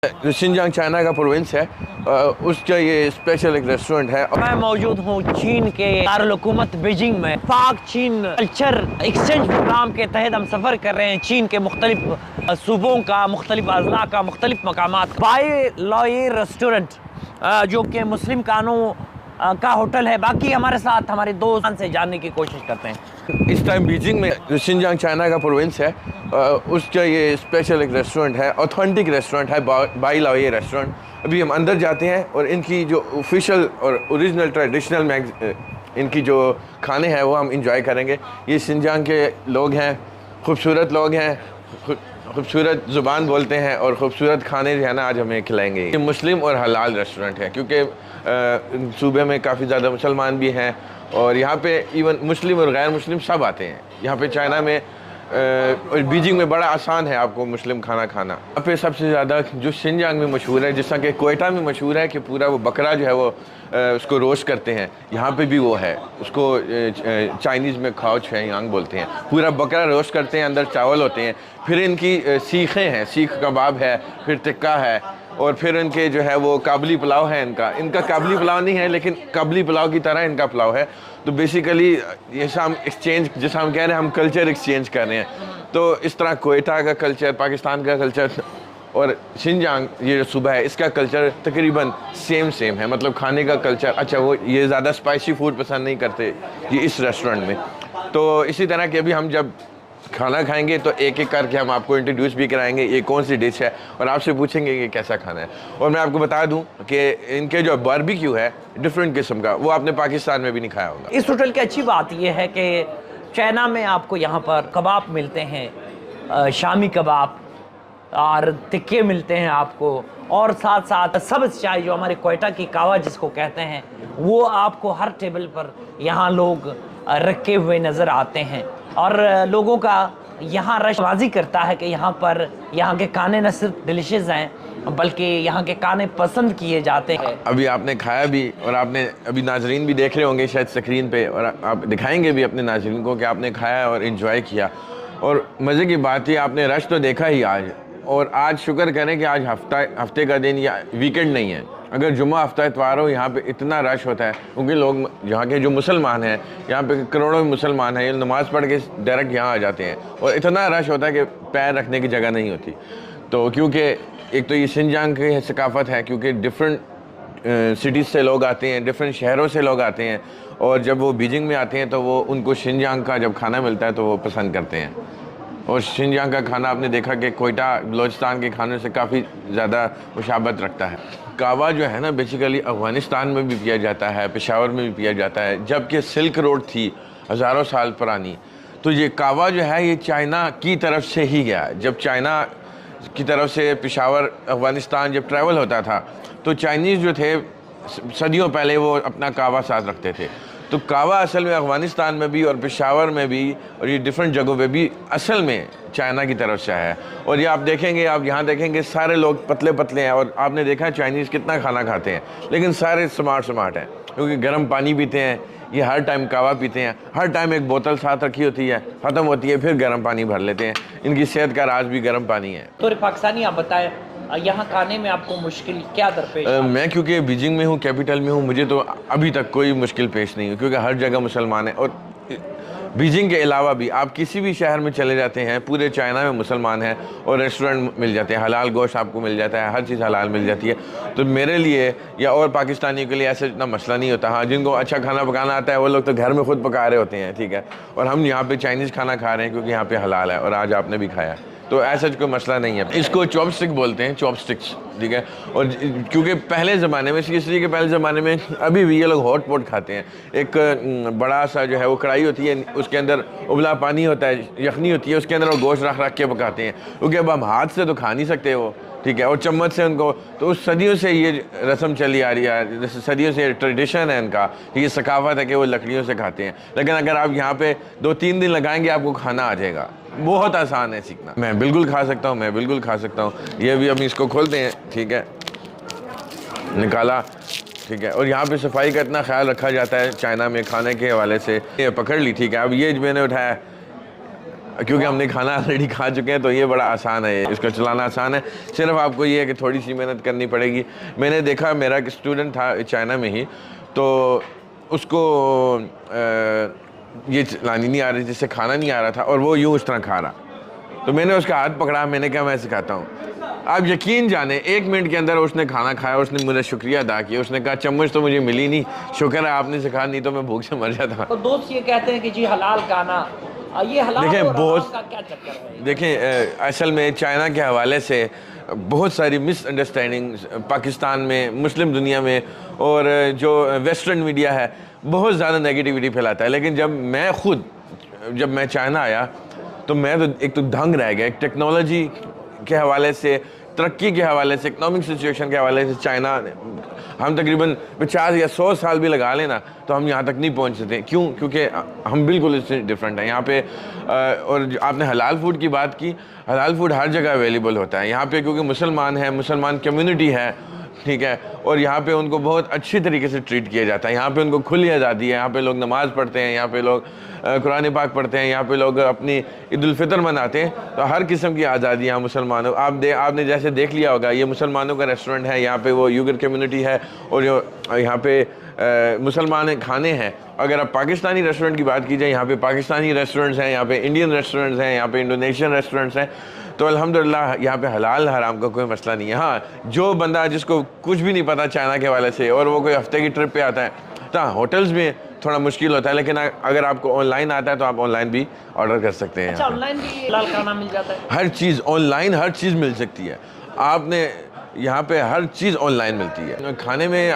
शिनजांग China का province है, उसका ये स्पेशल एक रेस्टोरेंट है। मैं मौजूद हूँ चीन के दारुल-हुकूमत बीजिंग में। पाक चीन कल्चर एक्सचेंज प्रोग्राम के तहत हम सफ़र कर रहे हैं चीन के मुख्तलिफ सूबों का, मुख्तलिफ अज़ला का, मुख्तलिफ मकामात। बाई लॉये रेस्टोरेंट जो कि मुस्लिम कानून का होटल है। बाकी हमारे साथ हमारे दोस्त से जानने की कोशिश करते हैं। इस टाइम बीजिंग में शिनजांग चाइना का प्रोविंस है, उसका ये स्पेशल एक रेस्टोरेंट है, ऑथेंटिक रेस्टोरेंट है, बाई लाओये रेस्टोरेंट। अभी हम अंदर जाते हैं और इनकी जो ऑफिशियल और ओरिजिनल ट्रेडिशनल इनकी जो खाने हैं वो हम इंजॉय करेंगे। ये शिनजांग के लोग हैं, खूबसूरत लोग हैं, खूबसूरत ज़ुबान बोलते हैं और ख़ूबसूरत खाने जो है ना आज हमें खिलाएंगे। ये मुस्लिम और हलाल रेस्टोरेंट है क्योंकि सूबे में काफ़ी ज़्यादा मुसलमान भी हैं और यहाँ पे इवन मुस्लिम और गैर मुस्लिम सब आते हैं। यहाँ पे चाइना में और बीजिंग में बड़ा आसान है आपको मुस्लिम खाना खाना। यहाँ पे सबसे ज़्यादा जो शिनजांग में मशहूर है, जिस तरह कि कोयटा में मशहूर है कि पूरा वो बकरा जो है वो उसको रोस्ट करते हैं, यहाँ पे भी वो है। उसको चाइनीज़ में खाओ यांग बोलते हैं। पूरा बकरा रोस्ट करते हैं, अंदर चावल होते हैं, फिर इनकी सीखें हैं, सीख कबाब है, फिर टिक्का है और फिर इनके जो है वो काबली पुलाव है। इनका काबली पुलाव नहीं है लेकिन काबली पुलाव की तरह इनका पुलाव है। तो बेसिकली ये हम एक्सचेंज, जैसा हम कह रहे हैं हम कल्चर एक्सचेंज कर रहे हैं, तो इस तरह कोयटा का कल्चर, पाकिस्तान का कल्चर और शिनजांग ये जो सूबा है इसका कल्चर तकरीबन सेम है। मतलब खाने का कल्चर, अच्छा वो ये ज़्यादा स्पाइसी फूड पसंद नहीं करते ये इस रेस्टोरेंट में। तो इसी तरह के अभी हम जब खाना खाएंगे तो एक एक करके हम आपको इंट्रोड्यूस भी कराएंगे ये कौन सी डिश है और आपसे पूछेंगे कि कैसा खाना है। और मैं आपको बता दूं कि इनके जो बारबेक्यू है डिफरेंट किस्म का, वो आपने पाकिस्तान में भी नहीं खाया होगा। इस होटल की अच्छी बात यह है कि चाइना में आपको यहाँ पर कबाब मिलते हैं, शामी कबाब और टिक्के मिलते हैं आपको, और साथ साथ सब्ज़ चाय जो हमारे कोयटा की कावा जिसको कहते हैं वो आपको हर टेबल पर यहाँ लोग रखे हुए नज़र आते हैं। और लोगों का यहाँ रशबाजी करता है कि यहाँ पर यहाँ के खाने न सिर्फ डिलीशियस हैं बल्कि यहाँ के खाने पसंद किए जाते हैं। अभी आपने खाया भी और आपने अभी नाजरीन भी देख रहे होंगे शायद स्क्रीन पे, और आप दिखाएंगे भी अपने नाजरीन को कि आपने खाया और इन्जॉय किया। और मज़े की बात ही आपने रश तो देखा ही आज, और आज शुक्र करें कि आज हफ्ते का दिन या वीकेंड नहीं है। अगर जुम्मा हफ्ता इतवार हो यहाँ पे इतना रश होता है क्योंकि लोग यहाँ के जो मुसलमान हैं, यहाँ पे करोड़ों मुसलमान हैं, ये नमाज़ पढ़ के डायरेक्ट यहाँ आ जाते हैं और इतना रश होता है कि पैर रखने की जगह नहीं होती। तो क्योंकि एक तो ये शिनजांग की सकाफ़त है, क्योंकि डिफरेंट सिटीज़ से लोग आते हैं, डिफरेंट शहरों से लोग आते हैं, और जब वो बीजिंग में आते हैं तो वो उनको शिनजांग का जब खाना मिलता है तो वो पसंद करते हैं। और शिनजांग का खाना आपने देखा कि कोयटा बलोचिस्तान के खानों से काफ़ी ज़्यादा मुशाबत रखता है। कावा जो है ना बेसिकली अफ़गानिस्तान में भी पिया जाता है, पेशावर में भी पिया जाता है, जबकि सिल्क रोड थी हज़ारों साल पुरानी। तो ये कावा जो है ये चाइना की तरफ से ही गया। जब चाइना की तरफ से पेशावर अफ़गानिस्तान जब ट्रैवल होता था तो चाइनीज़ जो थे सदियों पहले वो अपना कावा साथ रखते थे। तो कावा असल में अफ़गानिस्तान में भी और पेशावर में भी और ये डिफरेंट जगहों पे भी असल में चाइना की तरफ से है। और ये आप देखेंगे, आप यहाँ देखेंगे सारे लोग पतले पतले हैं, और आपने देखा है चाइनीज़ कितना खाना खाते हैं, लेकिन सारे स्मार्ट हैं क्योंकि गर्म पानी पीते हैं, ये हर टाइम कावा पीते हैं, हर टाइम एक बोतल साथ रखी होती है, ख़त्म होती है फिर गर्म पानी भर लेते हैं। इनकी सेहत का राज भी गर्म पानी है। तो पाकिस्तानी आप बताएं यहाँ खाने में आपको मुश्किल क्या दरपेश? मैं क्योंकि बीजिंग में हूँ, कैपिटल में हूँ, मुझे तो अभी तक कोई मुश्किल पेश नहीं हुई क्योंकि हर जगह मुसलमान है। और बीजिंग के अलावा भी आप किसी भी शहर में चले जाते हैं, पूरे चाइना में मुसलमान हैं और रेस्टोरेंट मिल जाते हैं, हलाल गोश्त आपको मिल जाता है, हर चीज़ हलाल मिल जाती है। तो मेरे लिए या और पाकिस्तानियों के लिए ऐसा इतना मसला नहीं होता। हाँ, जिनको अच्छा खाना पकाना आता है वो लोग तो घर में खुद पका रहे होते हैं, ठीक है, और हम यहाँ पे चाइनीज़ खाना खा रहे हैं क्योंकि यहाँ पे हलाल है और आज आपने भी खाया, तो ऐसा कोई मसला नहीं है। इसको चॉपस्टिक बोलते हैं, चॉपस्टिक्स, ठीक है। और क्योंकि पहले ज़माने में, इसलिए कि पहले ज़माने में अभी भी ये लोग हॉट पॉट खाते हैं। एक बड़ा सा जो है वो कढ़ाई होती है, उसके अंदर उबला पानी होता है, यखनी होती है, उसके अंदर वो गोश्त रख के पकाते हैं क्योंकि अब हम हाथ से तो खा नहीं सकते वो, ठीक है, और चम्मच से उनको, तो सदियों से ये रस्म चली आ रही है, जैसे सदियों से ट्रेडिशन है इनका, ये सकाफत है कि वो लकड़ियों से खाते हैं। लेकिन अगर आप यहाँ पे 2-3 दिन लगाएंगे आपको खाना आ जाएगा, बहुत आसान है सीखना। मैं बिल्कुल खा सकता हूँ, मैं बिल्कुल खा सकता हूँ। ये भी हम इसको खोलते हैं, ठीक है, निकाला, ठीक है। और यहाँ पे सफाई का इतना ख्याल रखा जाता है चाइना में खाने के हवाले से। ये पकड़ ली, ठीक है। अब ये मैंने उठाया, क्योंकि हमने खाना ऑलरेडी खा चुके हैं, तो ये बड़ा आसान है, इसको चलाना आसान है। सिर्फ आपको ये है कि थोड़ी सी मेहनत करनी पड़ेगी। मैंने देखा, मेरा एक स्टूडेंट था चाइना में ही, तो उसको ये चलानी नहीं आ रही, जिससे खाना नहीं आ रहा था, और वो यूँ इस तरह खा रहा। तो मैंने उसका हाथ पकड़ा, मैंने कहा मैं सिखाता हूँ। आप यकीन जाने 1 मिनट के अंदर उसने खाना खाया, उसने मुझे शुक्रिया अदा किया, उसने कहा चम्मच तो मुझे मिली नहीं, शुक्र है आपने सिखा, नहीं तो मैं भूख से मर जाता। तो दोस्त ये कहते हैं कि जी हलाल खाना, ये हलाल देखें, और बहुत हराम का क्या चक्कर है? देखें, असल में चाइना के हवाले से बहुत सारी मिसअंडरस्टैंडिंग पाकिस्तान में, मुस्लिम दुनिया में, और जो वेस्टर्न मीडिया है बहुत ज़्यादा नेगेटिविटी फैलाता है। लेकिन जब मैं चाइना आया तो मैं तो एक तो दंग रह गया। एक टेक्नोलॉजी के हवाले से, तरक्की के हवाले से, इकनॉमिक सिचुएशन के हवाले से चाइना, हम तकरीबन 50 या 100 साल भी लगा लेना तो हम यहाँ तक नहीं पहुँच सकते। क्यों? क्योंकि हम बिल्कुल इससे डिफरेंट हैं यहाँ पे। और आपने हलाल फूड की बात की, हलाल फूड हर जगह अवेलेबल होता है यहाँ पे, क्योंकि मुसलमान है, मुसलमान कम्युनिटी है, ठीक है, और यहाँ पे उनको बहुत अच्छी तरीके से ट्रीट किया जाता है। यहाँ पे उनको खुली आज़ादी है, यहाँ पे लोग नमाज़ पढ़ते हैं, यहाँ पे लोग कुरान पाक पढ़ते हैं, यहाँ पे लोग अपनी ईद उल फितर मनाते हैं। तो हर किस्म की आज़ादी यहाँ मुसलमानों, आपने जैसे देख लिया होगा, ये मुसलमानों का रेस्टोरेंट है, यहाँ पे वो यूगर कम्युनिटी है, और जो यहाँ पे मुसलमान खाने हैं। अगर आप पाकिस्तानी रेस्टोरेंट की बात की जाए, यहाँ पे पाकिस्तानी रेस्टोरेंट्स हैं, यहाँ पे इंडियन रेस्टोरेंट्स हैं, यहाँ पे इंडोनेशियन रेस्टोरेंट्स हैं। तो अल्हम्दुलिल्लाह यहाँ पे हलाल हराम का कोई मसला नहीं है। हाँ, जो बंदा जिसको कुछ भी नहीं पता चाइना के वाले से, और वो कोई हफ्ते की ट्रिप पे आता है, तो होटल्स में थोड़ा मुश्किल होता है। लेकिन अगर आपको ऑनलाइन आता है तो आप ऑनलाइन भी ऑर्डर कर सकते हैं। अच्छा, ऑनलाइन भी हलाल खाना मिल जाता है? हर चीज़ ऑनलाइन, हर चीज़ मिल सकती है। आपने यहाँ पे हर चीज़ ऑनलाइन मिलती है। खाने में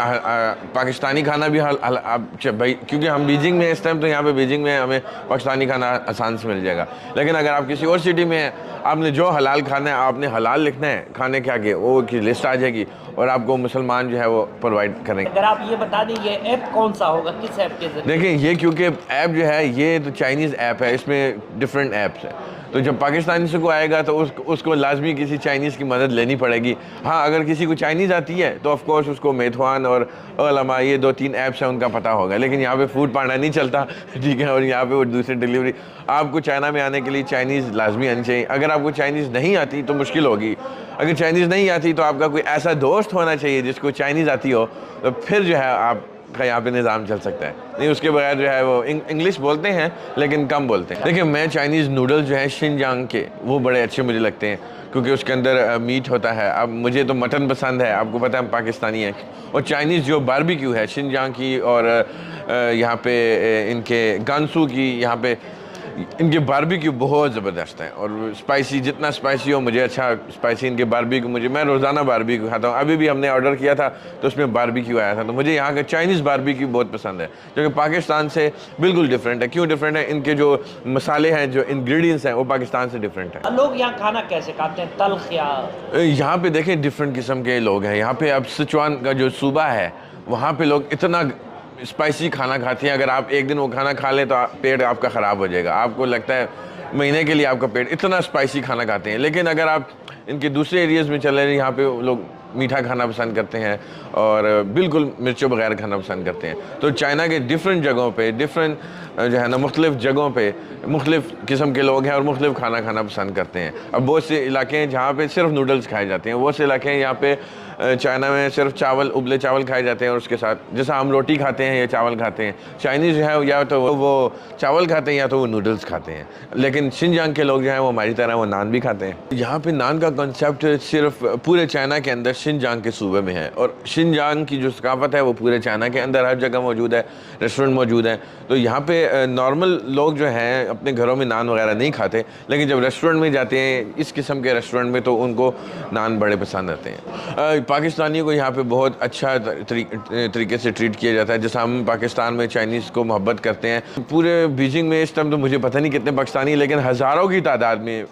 पाकिस्तानी खाना भी भाई, क्योंकि हम बीजिंग में इस टाइम, तो यहाँ पे बीजिंग में हमें पाकिस्तानी खाना आसान से मिल जाएगा। लेकिन अगर आप किसी और सिटी में हैं, आपने जो हलाल खाना है, आपने हलाल लिखना है खाने के आगे, वो की लिस्ट आ जाएगी और आपको मुसलमान जो है वो प्रोवाइड करेंगे। अगर आप ये बता दें ये ऐप कौन सा होगा, किस ऐप के जरिए? देखिए, ये क्योंकि ऐप जो है ये तो चाइनीज़ ऐप है, इसमें डिफरेंट ऐप्स है। तो जब पाकिस्तानी से को आएगा तो उसको लाजमी किसी चाइनीज़ की मदद लेनी पड़ेगी। हाँ, अगर किसी को चाइनीज़ आती है तो ऑफ कोर्स उसको मेथवान और अलामा, ये 2-3 ऐप्स हैं, उनका पता होगा। लेकिन यहाँ पे फूड पांडा नहीं चलता, ठीक है, और यहाँ पे वो दूसरी डिलीवरी। आपको चाइना में आने के लिए चाइनीज़ लाजमी आनी चाहिए। अगर आपको चाइनीज़ नहीं आती तो मुश्किल होगी। अगर चाइनीज़ नहीं आती तो आपका कोई ऐसा दोस्त होना चाहिए जिसको चाइनीज़ आती हो, तो फिर जो है आप का यहाँ पे निज़ाम चल सकता है। नहीं, उसके बगैर जो है वो इंग्लिश बोलते हैं लेकिन कम बोलते हैं। देखिए, मैं चाइनीज़ नूडल्स जो है शिनजांग के, वो बड़े अच्छे मुझे लगते हैं, क्योंकि उसके अंदर मीट होता है। अब मुझे तो मटन पसंद है, आपको पता है हम पाकिस्तानी हैं। और चाइनीज़ जो बारबेक्यू है शिनजांग की, और यहाँ पे इनके गांसू की, यहाँ पे इनके बारबेक्यू बहुत ज़बरदस्त है। और स्पाइसी, जितना स्पाइसी हो मुझे अच्छा स्पाइसी इनके बारबेक्यू, मैं रोज़ाना बारबेक्यू खाता हूँ। अभी भी हमने ऑर्डर किया था तो उसमें बारबेक्यू आया था। तो मुझे यहाँ का चाइनीज़ बारबेक्यू बहुत पसंद है, जो कि पाकिस्तान से बिल्कुल डिफरेंट है। क्यों डिफरेंट है? इनके जो मसाले हैं, जो इंग्रेडिएंट्स हैं, वो पाकिस्तान से डिफरेंट है। लोग यहाँ खाना कैसे खाते हैं, तल्ख या? यहाँ पे देखें डिफरेंट किस्म के लोग हैं। यहाँ पे अब सिचुआन का जो सूबा है, वहाँ पे लोग इतना स्पाइसी खाना खाती हैं। अगर आप एक दिन वो खाना खा लें तो पेट आपका ख़राब हो जाएगा। आपको लगता है महीने के लिए आपका पेट, इतना स्पाइसी खाना खाते हैं। लेकिन अगर आप इनके दूसरे एरियाज़ में चले, यहाँ पे लोग मीठा खाना पसंद करते हैं और बिल्कुल मिर्चों बगैर खाना पसंद करते हैं। तो चाइना के डिफरेंट जगहों पे, डिफरेंट जो है ना, मुख्तलिफ़ जगहों पे मुख्तलिफ़ किस्म के लोग हैं और मुख्तलिफ़ खाना खाना पसंद करते हैं। अब बहुत से इलाके हैं जहाँ पे सिर्फ नूडल्स खाए जाते हैं, बहुत से इलाके हैं यहाँ पे चाइना में सिर्फ चावल, उबले चावल खाए जाते हैं, और उसके साथ जैसा हम रोटी खाते हैं या चावल खाते हैं, चाइनीज़ जो है या तो वो चावल खाते हैं या तो वो नूडल्स खाते हैं। लेकिन शिनजांग के लोग जो हैं वो हमारी तरह वो नान भी खाते हैं। यहाँ पे नान का कॉन्सेप्ट सिर्फ पूरे चाइना के अंदर शिनजांग के सूबे में है, और शिनजांग की जो सकाफत है वो पूरे चाइना के अंदर हर जगह मौजूद है, रेस्टोरेंट मौजूद है। तो यहाँ पे नॉर्मल लोग जो हैं अपने घरों में नान वगैरह नहीं खाते, लेकिन जब रेस्टोरेंट में जाते हैं, इस किस्म के रेस्टोरेंट में, तो उनको नान बड़े पसंद आते हैं। पाकिस्तानियों को यहाँ पे बहुत अच्छा तरीके से ट्रीट किया जाता है, जैसा हम पाकिस्तान में चाइनीज़ को मोहब्बत करते हैं। पूरे बीजिंग में इस टाइम तो मुझे पता नहीं कितने पाकिस्तानी, लेकिन हज़ारों की तादाद में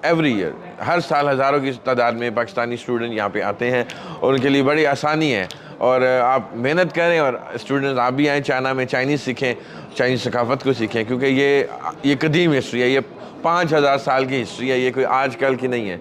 एवरी ईयर, हर साल हज़ारों की तादाद में पाकिस्तानी स्टूडेंट यहाँ पे आते हैं, और उनके लिए बड़ी आसानी है। और आप मेहनत करें और स्टूडेंट्स आप भी आएँ चाइना में, चाइनीज़ सीखें, चाइनीज़ सकाफ़त को सीखें, क्योंकि ये कदीम हिस्ट्री है, ये 5000 साल की हिस्ट्री है, ये कोई आजकल की नहीं है।